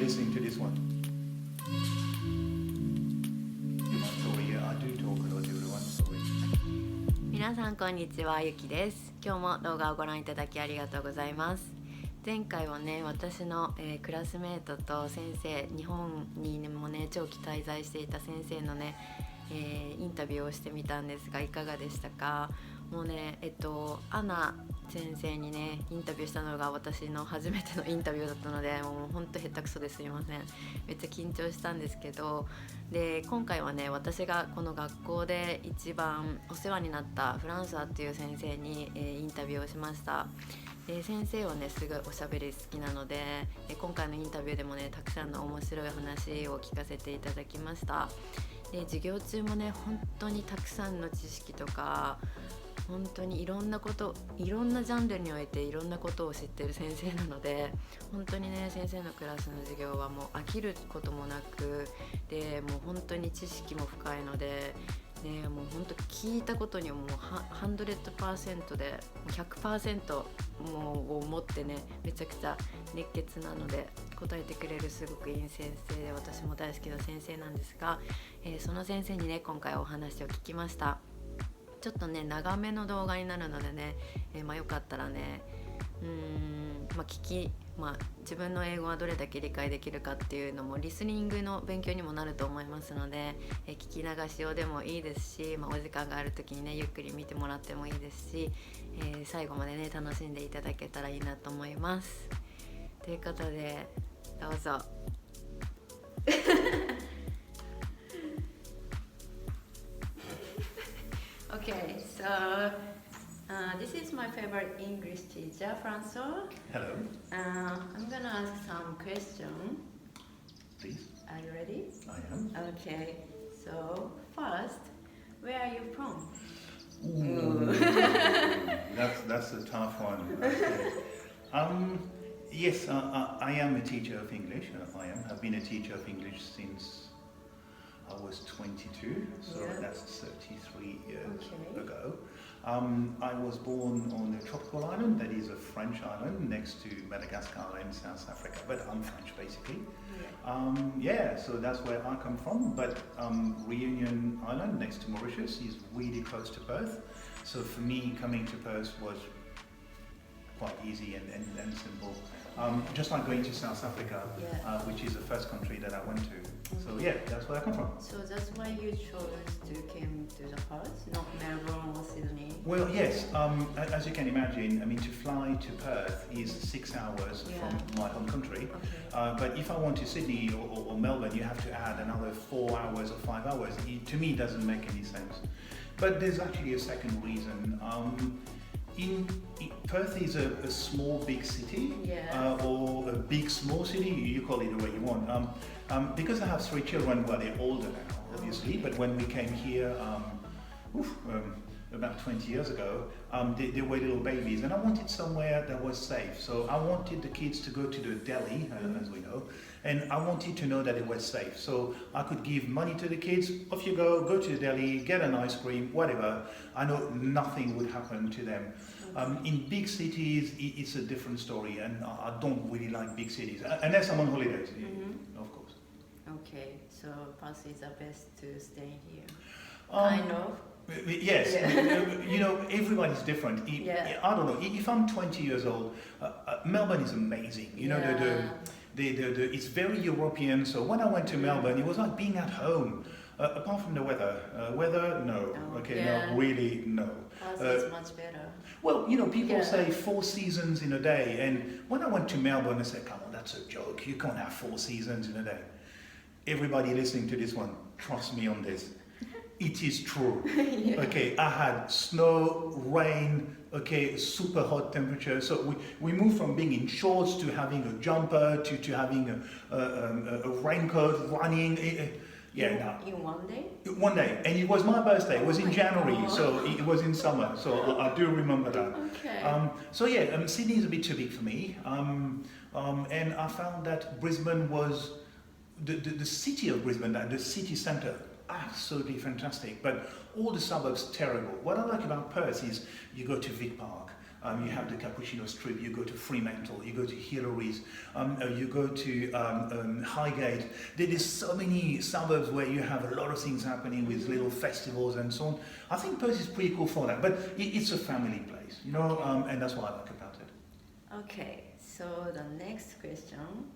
listening to this one. Sorry, I do talk a lot, everyone. Sorry. 皆さんこんにちは、ゆきです。今日も動画をご覧いただきありがとうございます。前回はね、私の、クラスメートと先生、日本にもね長期滞在していた先生のね、インタビューをしてみたんですが、いかがでしたか？もうね、アナ先生にねインタビューしたのが私の初めてのインタビューだったので、もうほんと下手くそですいません。めっちゃ緊張したんですけど、で今回はね、私がこの学校で一番お世話になったフランソワっていう先生に、インタビューをしました。で先生はねすごいおしゃべり好きなので、今回のインタビューでもねたくさんの面白い話を聞かせていただきました。で授業中もね本当にたくさんの知識とか、本当にいろんなこと、いろんなジャンルにおいていろんなことを知ってる先生なので、本当にね先生のクラスの授業はもう飽きることもなく、でもう本当に知識も深いので、ね、もう本当聞いたことにもう 100% で 100% もうを持ってね、めちゃくちゃ熱血なので答えてくれるすごくいい先生で、私も大好きな先生なんですが、その先生にね今回お話を聞きました。ちょっとね長めの動画になるのでね、よかったらね自分の英語はどれだけ理解できるかっていうのもリスニングの勉強にもなると思いますので、聞き流し用でもいいですし、お時間がある時にねゆっくり見てもらってもいいですし、最後までね楽しんでいただけたらいいなと思います。ということでどうぞ。Okay, so this is my favorite English teacher, Francois. Hello. I'm gonna ask some questions. Please. Are you ready? I am. Okay, so first, where are you from? Ooh. That's a tough one. Okay. Yes, I am a teacher of English. I've been a teacher of English since I was 22, so yeah. That's 33 years okay. ago. I was born on a tropical island that is a French island next to Madagascar in South Africa, but I'm French basically. Yeah. So that's where I come from, but Reunion Island next to Mauritius is really close to Perth. So for me, coming to Perth was quite easy and simple. Just like going to South Africa, yeah. Which is the first country that I went to. So yeah, that's where I come from. So that's why you chose to come to the Perth, not Melbourne or Sydney? Well, yes. As you can imagine, I mean, to fly to Perth is 6 hours from my home country. Okay. But if I want to Sydney or Melbourne, you have to add another 4 hours or 5 hours. To me, it doesn't make any sense. But there's actually a second reason. Perth is a small big city, yeah. Or a big small city, you call it the way you want. Because I have 3 children, well they're older now obviously, okay. But when we came here about 20 years ago, they were little babies and I wanted somewhere that was safe. So I wanted the kids to go to the deli, as we know, and I wanted to know that it was safe. So I could give money to the kids, off you go to the deli, get an ice cream, whatever. I know nothing would happen to them. In big cities, it's a different story, and I don't really like big cities, unless I'm on holidays, of course. Okay, so Perth is the best to stay here, Kind of? Yes, yeah. Everybody's different. I don't know, if I'm 20 years old, Melbourne is amazing. It's very European, so when I went to Melbourne, it was like being at home. Apart from the weather, no. No, really, no. It's much better. Well, people say 4 seasons in a day, and when I went to Melbourne, I said, come on, that's a joke. You can't have 4 seasons in a day. Everybody listening to this one, trust me on this. It is true. Yeah. Okay, I had snow, rain, super hot temperature. So we moved from being in shorts to having a jumper to having a raincoat, running. In one day? One day, and it was my birthday. It was in January, God. so it was in summer. So I do remember that. Okay. Sydney is a bit too big for me, and I found that Brisbane was the city of Brisbane, the city centre. Absolutely fantastic, but all the suburbs terrible. What I like about Perth is you go to Vic Park, You have the Cappuccino Strip, you go to Fremantle, you go to Hillary's, you go to Highgate. There's so many suburbs where you have a lot of things happening with little festivals and so on. I think Perth is pretty cool for that, but it's a family place, you know, and that's what I like about it. Okay, so the next question.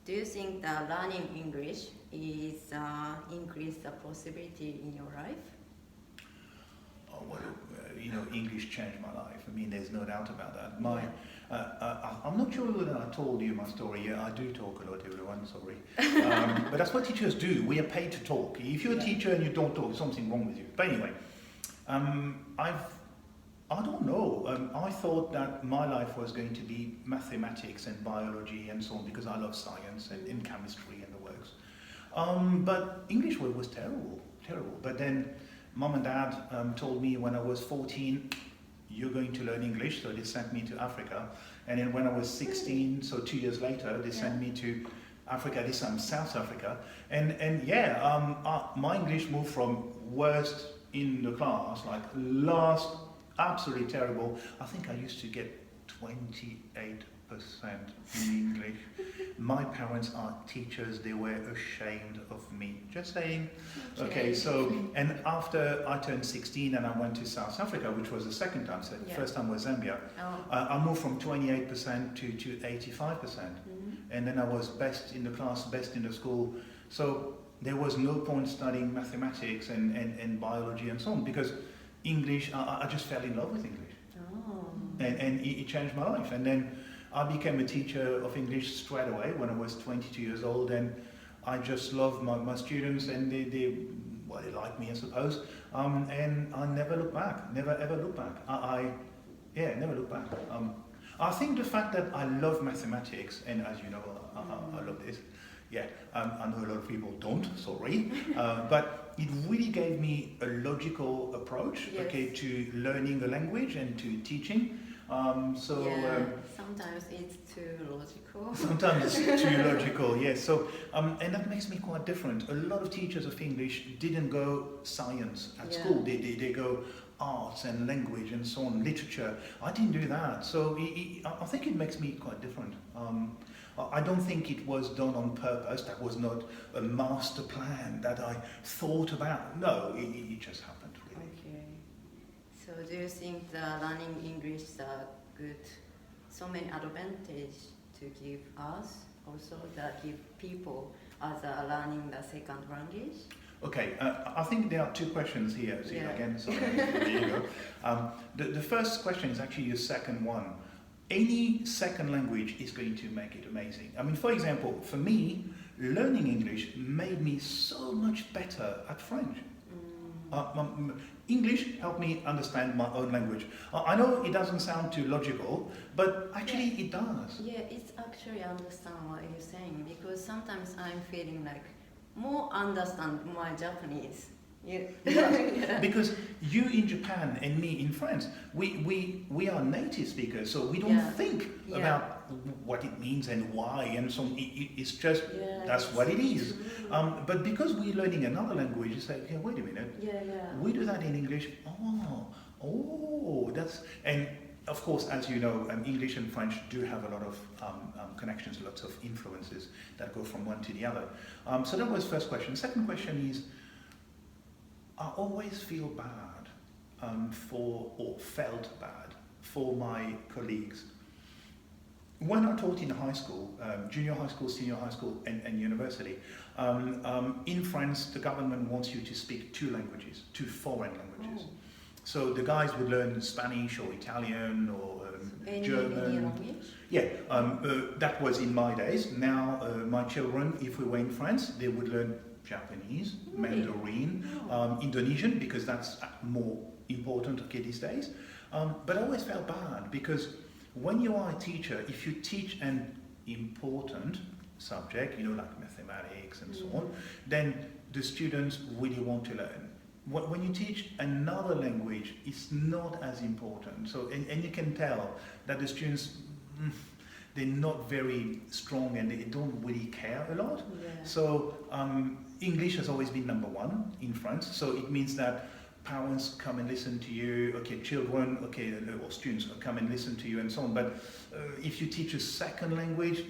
Do you think that learning English is increase the possibility in your life? Well, you know, English changed my life. I mean, there's no doubt about that. I'm not sure whether I told you my story. Yeah, I do talk a lot, everyone, sorry. But that's what teachers do. We are paid to talk. If you're a teacher and you don't talk, there's something wrong with you. But anyway, I don't know. I thought that my life was going to be mathematics and biology and so on because I love science and chemistry and the works. But English was terrible. But then Mom and Dad told me when I was 14, you're going to learn English, so they sent me to Africa. And then when I was 16, so 2 years later, they sent me to Africa, this time South Africa. And my English moved from worst in the class, like last, absolutely terrible. I think I used to get 28% in English. My parents are teachers, they were ashamed of me. Just saying. Okay, so, and after I turned 16 and I went to South Africa, which was the second time, so the first time was Zambia, I moved from 28% to 85%. And then I was best in the class, best in the school. So there was no point studying mathematics and biology and so on, because English, I just fell in love with English. And it changed my life. And then I became a teacher of English straight away when I was 22 years old, and I just love my students, and they like me, I suppose. And I never look back, never ever look back. Never look back. I think the fact that I love mathematics, and as you know, I love this. I know a lot of people don't, sorry, but it really gave me a logical approach, to learning a language and to teaching. Sometimes it's too logical. Sometimes it's too logical, yes. So, and that makes me quite different. A lot of teachers of English didn't go science at school. They go arts and language and so on, literature. I didn't do that. So I think it makes me quite different. I don't think it was done on purpose. That was not a master plan that I thought about. No, it just happened, really. Okay. So do you think the learning English is good? So many advantage to give us, also that give people as learning the second language? Okay, I think there are two questions here. See, again, sorry, there you go. The first question is actually your second one. Any second language is going to make it amazing. I mean, for example, for me, learning English made me so much better at French. English helped me understand my own language. I know it doesn't sound too logical, but actually it does. Yeah, it's actually understand what you're saying, because sometimes I'm feeling like more understand my Japanese. Because you in Japan and me in France, we are native speakers, so we don't think about what it means and why and so on. It's just that's what it is. But because we're learning another language, it's like, wait a minute, we do that in English. That's, and of course, as you know, English and French do have a lot of connections, lots of influences that go from one to the other. So that was first question. Second question is, I always feel bad felt bad for my colleagues. When I taught in high school, junior high school, senior high school, and university, in France, the government wants you to speak two foreign languages. So the guys would learn Spanish or Italian or German. That was in my days. Now, my children, if we were in France, they would learn Japanese, Mandarin, Indonesian, because that's more important these days. But I always felt bad, because when you are a teacher, if you teach an important subject, like mathematics and so on, then the students really want to learn. When you teach another language, it's not as important. So, and you can tell that the students, they're not very strong and they don't really care a lot. So English has always been number one in France. So it means that parents come and listen to you, okay, children, okay, or students come and listen to you and so on. But if you teach a second language,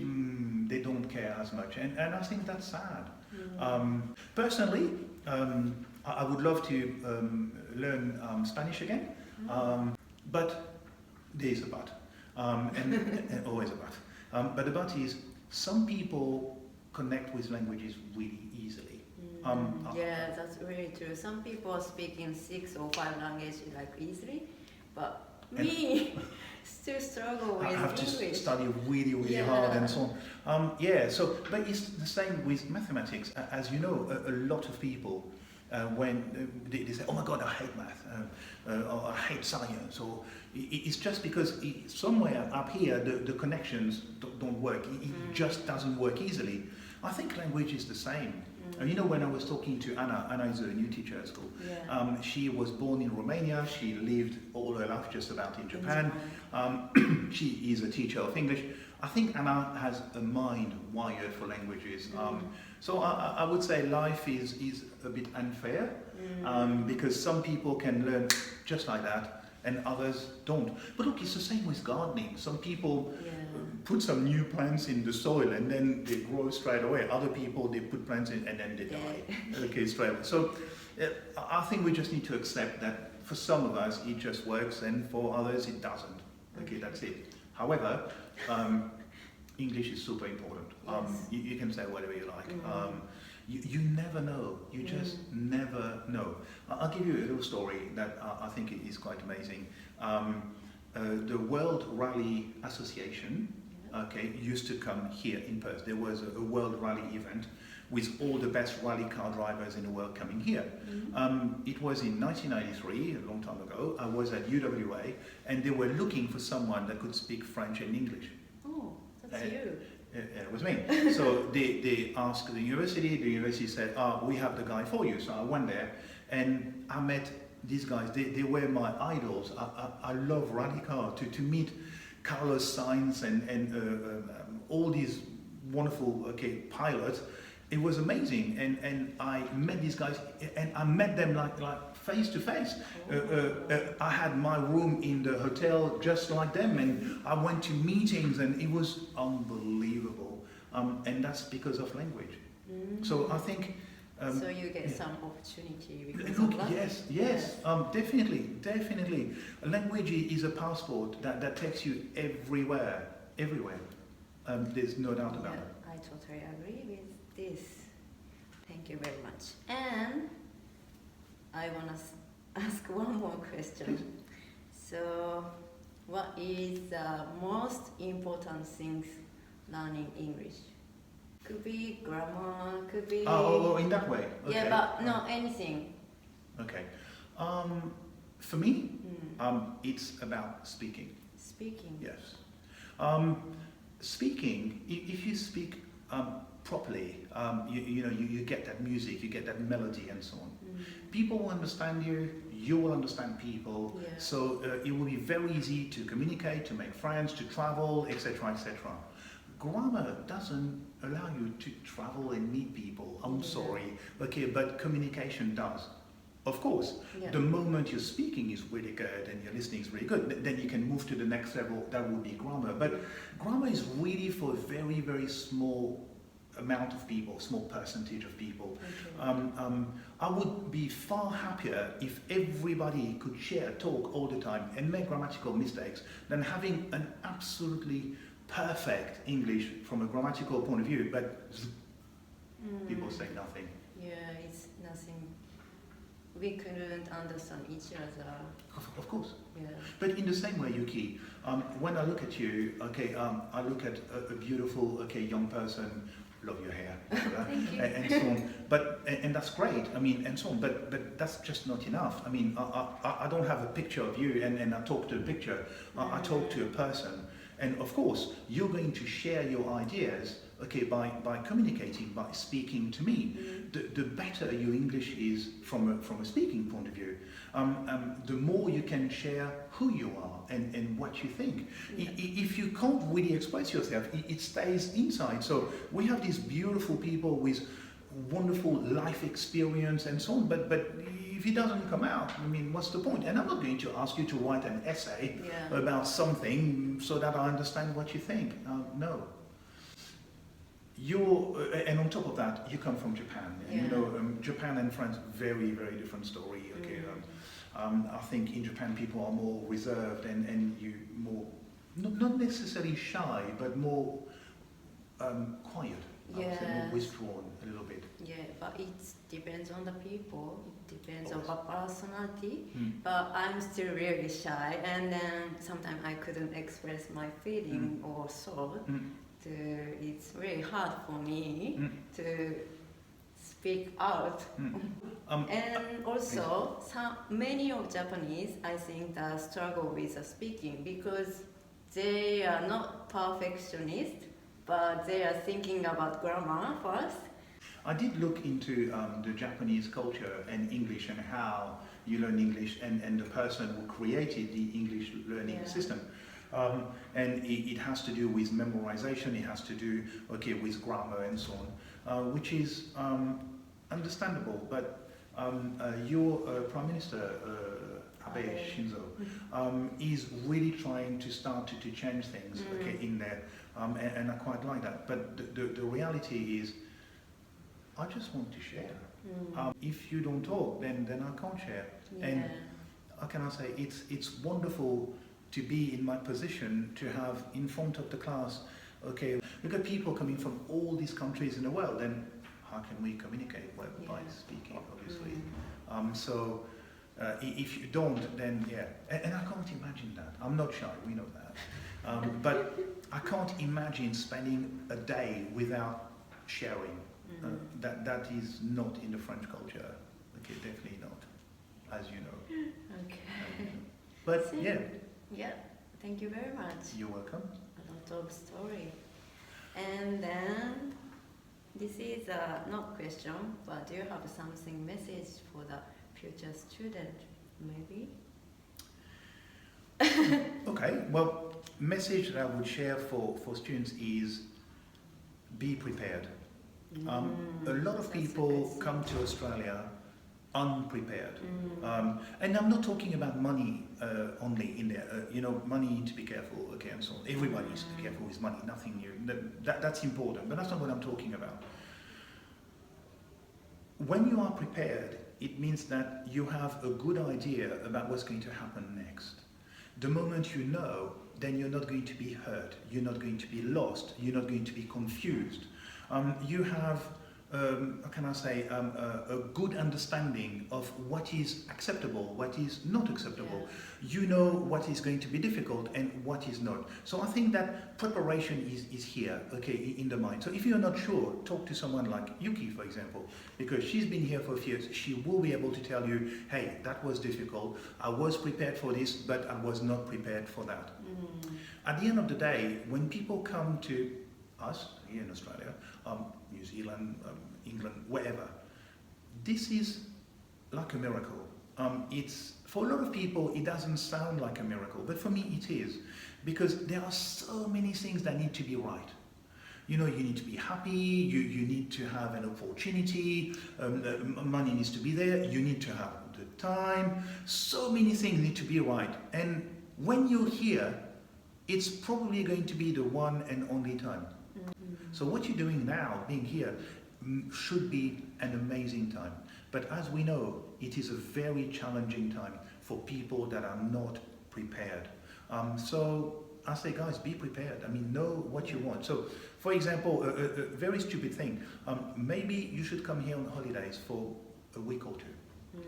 they don't care as much. And I think that's sad. Personally, I would love to learn Spanish again, but there is a but, and always a but. But the but is some people connect with languages really easily. Yeah, that's really true. Some people speak in 6 or 5 languages like easily, but me still struggle with I have English. to study really, really hard and so on. So, but it's the same with mathematics. As you know, a lot of people, when they say, oh my God, I hate math, or I hate science, or it's just because somewhere up here the connections don't work. It just doesn't work easily. I think language is the same. You know, when I was talking to Anna is a new teacher at school. She was born in Romania. She lived all her life just about in Japan. She is a teacher of English. I think Anna has a mind wired for languages. So I would say life is a bit unfair because some people can learn just like that and others don't. But look, it's the same with gardening. Some people put some new plants in the soil and then they grow straight away. Other people, they put plants in and then they die. Okay, straight away. So I think we just need to accept that for some of us it just works and for others it doesn't. Okay, that's it. However, English is super important. You can say whatever you like. You never know. You just never know. I'll give you a little story that I think is quite amazing. The World Rally Association used to come here in Perth. There was a World Rally event with all the best rally car drivers in the world coming here. It was in 1993, a long time ago. I was at UWA and they were looking for someone that could speak French and English. Oh, that's you. It was me. So they asked the university said, we have the guy for you. So I went there and I met these guys. They were my idols. I love rally car. To meet Carlos Sainz and all these wonderful pilots, it was amazing. And I met these guys and I met them like face to face. I had my room in the hotel just like them, and I went to meetings and it was unbelievable. And that's because of language. So I think so you get some opportunity because look, of that? yes, definitely. Language is a passport that takes you everywhere. There's no doubt about it. I totally agree with this. Thank you very much. And I want to ask one more question. So, what is the most important things learning English? Could be grammar, could be... Oh, in that way? Okay. Yeah, but no, anything. Okay. For me, it's about speaking. Speaking? Yes. Speaking, if you speak properly, you get that music, you get that melody and so on. People will understand you, you will understand people, so it will be very easy to communicate, to make friends, to travel, etc., etc. Grammar doesn't allow you to travel and meet people, I'm sorry, okay, but communication does. Of course, the moment you're speaking is really good and your listening is really good, then you can move to the next level, that would be grammar. But grammar is really for a very, very small amount of people, small percentage of people. I would be far happier if everybody could share, talk all the time and make grammatical mistakes than having an absolutely perfect English from a grammatical point of view, but people say nothing. Yeah, it's nothing. We couldn't understand each other. Of course. Yeah. But in the same way, Yuki, when I look at you, I look at a beautiful, young person, love your hair, Thank you. and so on. But and that's great. I mean, and so on. But that's just not enough. I mean, I don't have a picture of you, and I talk to a picture. I talk to a person, and of course, you're going to share your ideas. By communicating, by speaking to me, the better your English is from a speaking point of view. The more you can share who you are and what you think. If you can't really express yourself, it stays inside. So we have these beautiful people with wonderful life experience and so on, but if it doesn't come out, I mean, what's the point? And I'm not going to ask you to write an essay about something so that I understand what you think. No. And on top of that, you come from Japan. And, you know, Japan and France, very, very different story. Okay. I think in Japan people are more reserved and you more, not necessarily shy, but more quiet. I would say more withdrawn a little bit. Yeah, but it depends on the people. It depends on the personality. But I'm still really shy, and then sometimes I couldn't express my feeling or thought. It's really hard for me to speak out. And also, many of Japanese, I think, struggle with speaking because they are not perfectionists, but they are thinking about grammar first. I did look into the Japanese culture and English and how you learn English and the person who created the English learning system. And it has to do with memorization, it has to do, with grammar and so on, which is understandable. But your Prime Minister, Abe Shinzo, is really trying to start to change things in there, and I quite like that. But the reality is, I just want to share. If you don't talk, then I can't share. And how can I say, it's wonderful to be in my position, to have in front of the class, we've got people coming from all these countries in the world, and how can we communicate? Well, by speaking, obviously. So if you don't, then and I can't imagine that. I'm not shy, we know that. But I can't imagine spending a day without sharing. That is not in the French culture. Definitely not, as you know. But yeah, thank you very much. You're welcome. A lot of story. And then this is not question, but do you have something message for the future student, maybe? Well, message that I would share for students is be prepared. A lot of people come to Australia unprepared. And I'm not talking about money only in there. Money, you need to be careful, and so on. Everybody needs to be careful with money, nothing new. That's important, but that's not what I'm talking about. When you are prepared, it means that you have a good idea about what's going to happen next. The moment you know, then you're not going to be hurt, you're not going to be lost, you're not going to be confused. You have, a good understanding of what is acceptable, what is not acceptable. You know what is going to be difficult and what is not. So I think that preparation is here, in the mind. So if you're not sure, talk to someone like Yuki, for example, because she's been here for a few years. She will be able to tell you, hey, that was difficult. I was prepared for this, but I was not prepared for that. At the end of the day, when people come to us here in Australia, New Zealand, England, wherever, this is like a miracle. It's for a lot of people it doesn't sound like a miracle, but for me it is, because there are so many things that need to be right. You need to be happy, you need to have an opportunity, money needs to be there, you need to have the time, so many things need to be right. And when you're here, it's probably going to be the one and only time. So what you're doing now, being here, should be an amazing time. But as we know, it is a very challenging time for people that are not prepared. So I say, guys, be prepared. Know what you want. So, for example, a very stupid thing. Maybe you should come here on holidays for a week or two.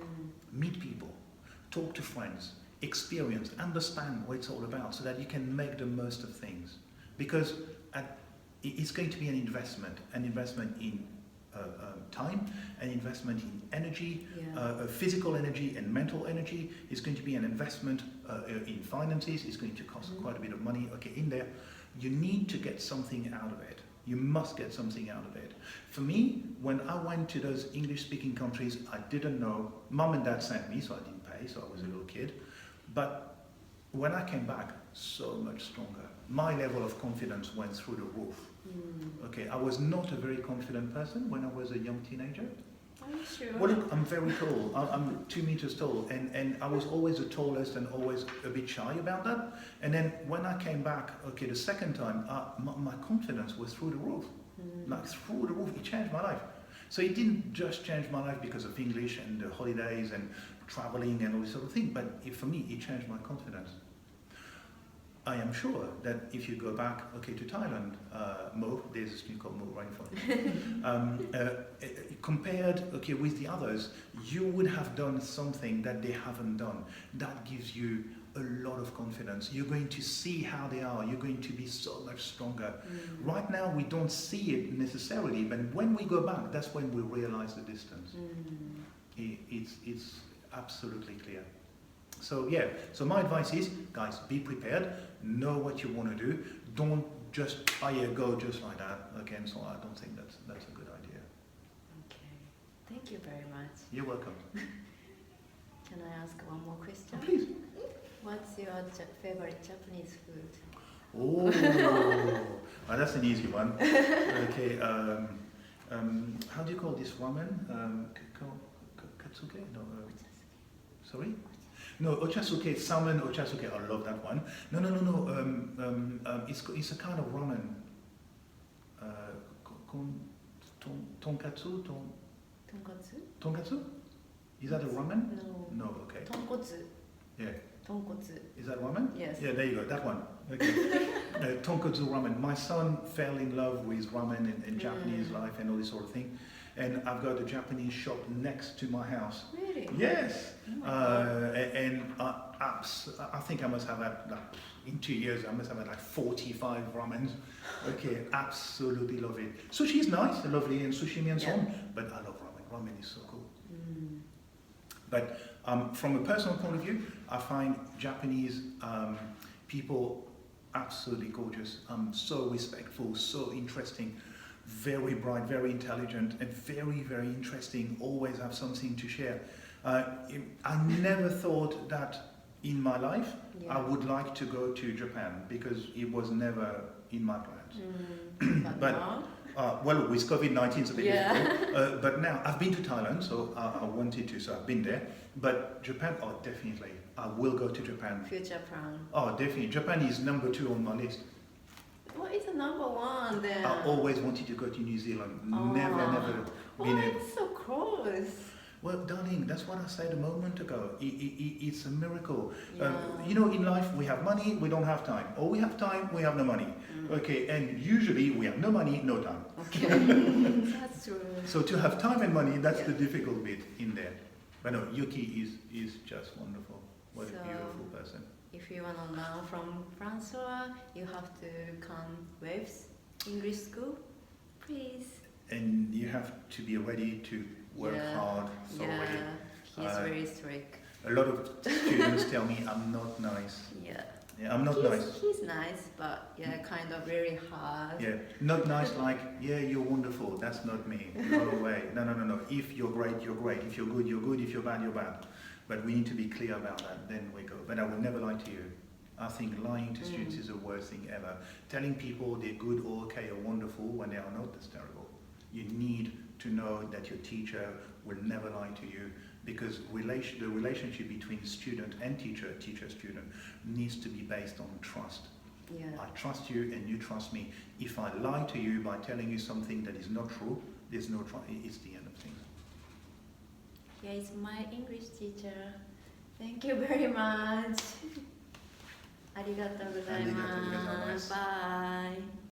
Meet people, talk to friends, experience, understand what it's all about, so that you can make the most of things. Because it's going to be an investment in time, an investment in energy, physical energy and mental energy. It's going to be an investment in finances. It's going to cost quite a bit of money. In there, you need to get something out of it. You must get something out of it. For me, when I went to those English-speaking countries, I didn't know. Mum and Dad sent me, so I didn't pay, so I was a little kid. But when I came back, so much stronger. My level of confidence went through the roof. I was not a very confident person when I was a young teenager. Are you sure? Well, look, I'm very tall. I'm 2 meters tall, and I was always the tallest and always a bit shy about that. And then when I came back, okay, the second time, my confidence was through the roof. Like through the roof, it changed my life. So it didn't just change my life because of English and the holidays and traveling and all this sort of thing, but for me, it changed my confidence. I am sure that if you go back, okay, to Thailand, Mo, there's a student called Mo right in front. Compared, okay, with the others, you would have done something that they haven't done. That gives you a lot of confidence. You're going to see how they are. You're going to be so much stronger. Right now, we don't see it necessarily, but when we go back, that's when we realize the distance. It's absolutely clear. So yeah, so my advice is, guys, be prepared, know what you want to do, don't just, oh yeah, go just like that, okay, and so I don't think that's a good idea. Okay, thank you very much. You're welcome. Can I ask one more question? Oh, please. What's your favorite Japanese food? Oh, well, that's an easy one. Okay, how do you call this ramen? Katsuke? No, sorry? No, ochasuke, salmon ochasuke, I love that one. No, it's a kind of ramen. Tonkatsu? Tonkatsu? Tonkatsu? Is that a ramen? No. No, okay. Tonkotsu. Yeah. Tonkotsu. Is that ramen? Yes. Yeah, there you go, that one. Okay. Tonkatsu ramen. My son fell in love with ramen and Japanese life and all this sort of thing. And I've got a Japanese shop next to my house. Really? Yes. Oh And I think I must have had, like, in 2 years, I must have had like 45 ramens. Okay, absolutely love it. Sushi is nice, lovely, and sushi and so on, but I love ramen. Ramen is so cool. But from a personal point of view, I find Japanese people absolutely gorgeous, so respectful, so interesting, very bright, very intelligent, and very, very interesting, always have something to share. I never thought that in my life I would like to go to Japan, because it was never in my plans. But now? Well, with COVID-19 it's a bit difficult, but now I've been to Thailand, so I wanted to, so I've been there. But Japan, oh definitely, I will go to Japan. Future plan. Oh definitely, Japan is number 2 on my list. What is the number 1 then? I always wanted to go to New Zealand, never been able. It's so close. Well, darling, that's what I said a moment ago. It's a miracle. Yeah. You know, in life, we have money, we don't have time. Or we have time, we have no money. Okay, and usually we have no money, no time. Okay, that's true. So to have time and money, that's the difficult bit in there. But no, Yuki is just wonderful. What a beautiful person. If you want to learn from Francois, you have to come with English school, please. And you have to be ready to work hard. Sorry. He's very strict. A lot of students tell me I'm not nice. Yeah, I'm not nice. He's nice, but kind of very hard. Yeah, not nice like, yeah, you're wonderful. That's not me. No way. No. If you're great, you're great. If you're good, you're good. If you're bad, you're bad. But we need to be clear about that. Then we go. But I will never lie to you. I think lying to students is the worst thing ever. Telling people they're good or okay or wonderful when they are not, that's terrible. You need to know that your teacher will never lie to you, because the relationship between student and teacher-student needs to be based on trust. Yeah. I trust you and you trust me. If I lie to you by telling you something that is not true, there's no trust. It's the end of things. Here is my English teacher. Thank you very much. ありがとうございます。Bye.